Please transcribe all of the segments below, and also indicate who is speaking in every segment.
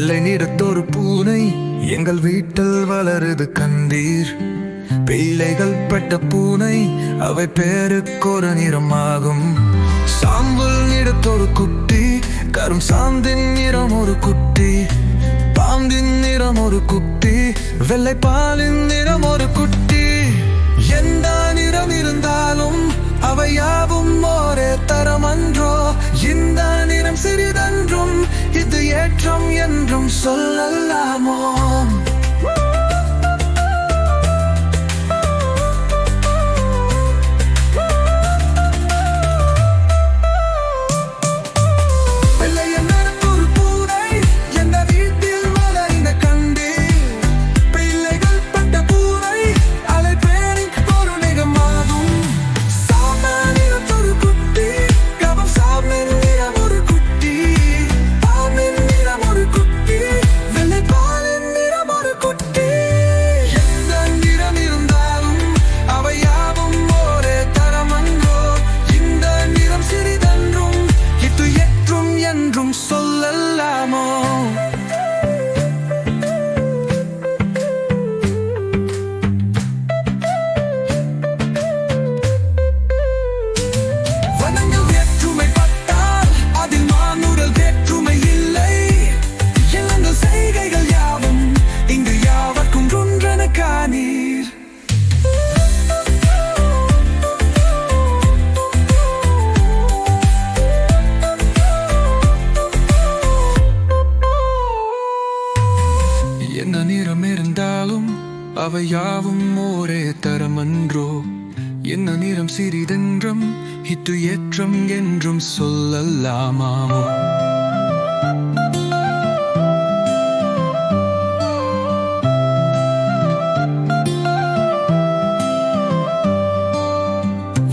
Speaker 1: வெள்ளை நிறத்தொரு பூனை எங்கள் வீட்டில் வளருது கண்டீர். பிள்ளைகள் பெற்ற பூனை அவை பேருக்கு ஒரு நிறமாகும். சாம்பல் நிறத்தொரு குட்டி, கரும் சாந்தின் நிறம் ஒரு குட்டி, பாம்பின் நிறம் ஒரு குட்டி, வெள்ளை பாலின் நிறம் ஒரு குட்டி. எந்த நிறம் இருந்தாலும் அவை யாவும் ஒரே தரமன்றோ. இந்த நிறம் சிறிதென்றும் இது ஏற்றம் என்றும் சொல்லலாமோ? என்ன நிறம் இருந்தாலும் அவை யாவும் ஒரே தரமன்றோ. என்ன நிறம் சிறிதென்றும் இது ஏற்றம் என்றும் சொல்லலாமோ?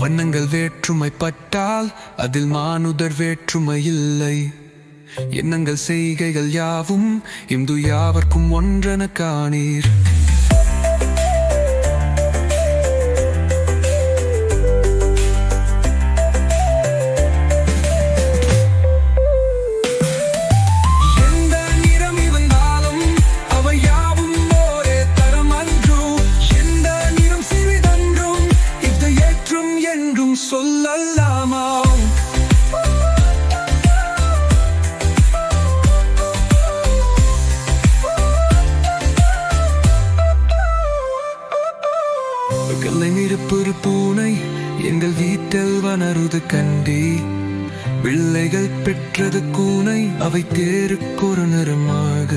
Speaker 1: வண்ணங்கள் வேற்றுமைப்பட்டால் அதில் மானுடர் வேற்றுமை இல்லை. எண்ணங்கள் செய்கைகள் யாவும் இந்து யாவர்க்கும் ஒன்றென காணீர். எந்த நிறம் இருந்தாலும் அவை யாவும் ஒரே தரமன்றோ. எந்த நிறம் சிறிதென்றும் இது ஏற்றம் என்றும் சொல்லலாமா? வெள்ளை நிறப்பொரு பூனை எங்கள் வீட்டில் வளருது கண்டே. பிள்ளைகள் பெற்றது கூனை அவை தேருக்கு ஒரு நிறமாக.